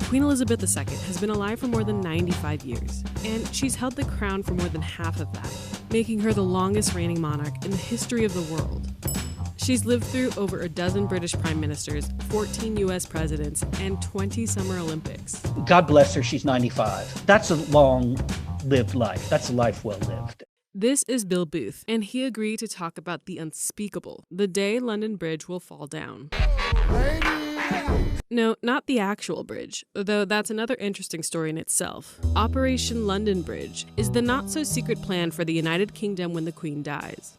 Queen Elizabeth II has been alive for more than 95 years, and she's held the crown for more than half of that, making her the longest reigning monarch in the history of the world. She's lived through over a dozen British prime ministers, 14 US presidents, and 20 Summer Olympics. God bless her, she's 95. That's a long-lived life. That's a life well lived. This is Bill Booth, and he agreed to talk about the unspeakable, the day London Bridge will fall down. No, not the actual bridge, though that's another interesting story in itself. Operation London Bridge is the not-so-secret plan for the United Kingdom when the Queen dies.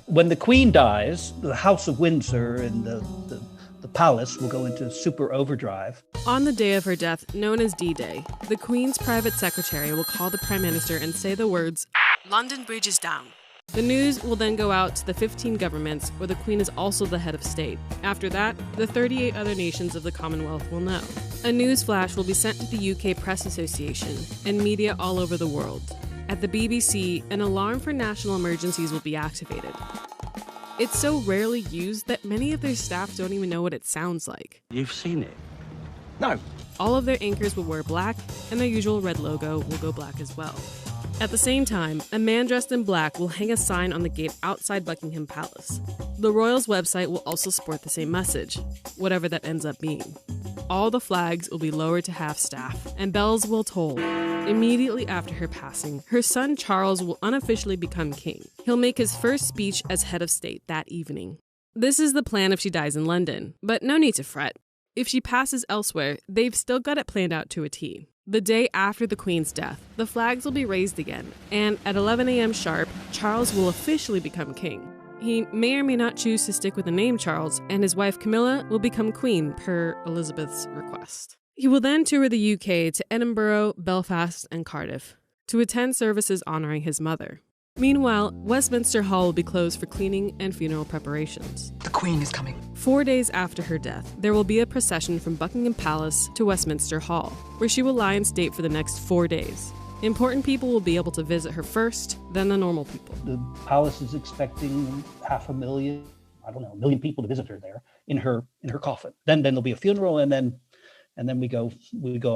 When the Queen dies, the House of Windsor and the palace will go into super overdrive. On the day of her death, known as D-Day, the Queen's private secretary will call the Prime Minister and say the words, "London Bridge is down." The news will then go out to the 15 governments where the Queen is also the head of state. After that, the 38 other nations of the Commonwealth will know. A news flash will be sent to the UK Press Association and media all over the world. At the BBC, an alarm for national emergencies will be activated. It's so rarely used that many of their staff don't even know what it sounds like. You've seen it? No. All of their anchors will wear black, and their usual red logo will go black as well. At the same time, a man dressed in black will hang a sign on the gate outside Buckingham Palace. The royals' website will also sport the same message, whatever that ends up being. All the flags will be lowered to half-staff, and bells will toll. Immediately after her passing, her son Charles will unofficially become king. He'll make his first speech as head of state that evening. This is the plan if she dies in London, but no need to fret. If she passes elsewhere, they've still got it planned out to a T. The day after the Queen's death, the flags will be raised again, and at 11 a.m. sharp, Charles will officially become king. He may or may not choose to stick with the name Charles, and his wife Camilla will become queen per Elizabeth's request. He will then tour the UK to Edinburgh, Belfast, and Cardiff to attend services honoring his mother. Meanwhile, Westminster Hall will be closed for cleaning and funeral preparations. The Queen is coming. 4 days after her death, there will be a procession from Buckingham Palace to Westminster Hall, where she will lie in state for the next 4 days. Important people will be able to visit her first, then the normal people. The palace is expecting 500,000, a million people to visit her there in her coffin. Then there'll be a funeral, and then we go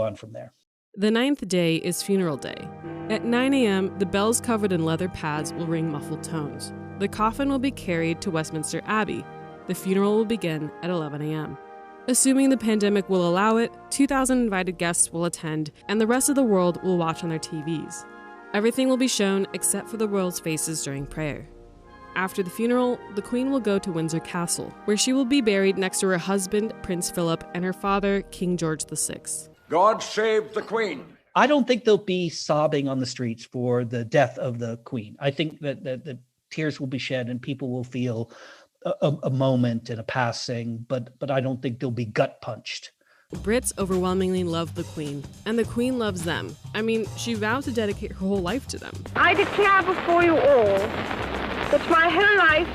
on from there. The 9th day is funeral day. At 9 a.m., the bells covered in leather pads will ring muffled tones. The coffin will be carried to Westminster Abbey. The funeral will begin at 11 a.m. Assuming the pandemic will allow it, 2,000 invited guests will attend, and the rest of the world will watch on their TVs. Everything will be shown except for the royals' faces during prayer. After the funeral, the Queen will go to Windsor Castle, where she will be buried next to her husband, Prince Philip, and her father, King George VI. God save the Queen. I don't think they'll be sobbing on the streets for the death of the Queen. I think that the tears will be shed and people will feel a moment and a passing, but I don't think they'll be gut punched. Brits overwhelmingly love the Queen, and the Queen loves them. I mean, she vowed to dedicate her whole life to them. I declare before you all that my whole life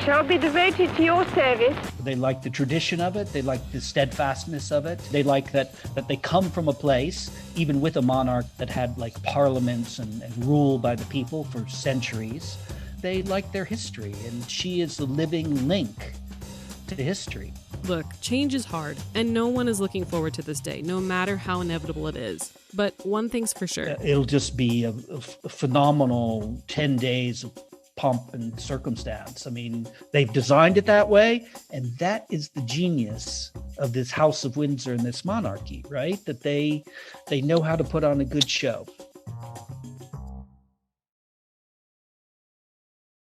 shall be devoted to your service. They like the tradition of it. They like the steadfastness of it. They like that they come from a place, even with a monarch that had like parliaments and rule by the people for centuries. They like their history, and she is the living link to history. Look, change is hard, and no one is looking forward to this day, no matter how inevitable it is. But one thing's for sure. It'll just be a phenomenal 10 days of pomp and circumstance. I mean, they've designed it that way, and that is the genius of this House of Windsor and this monarchy, right? That they know how to put on a good show.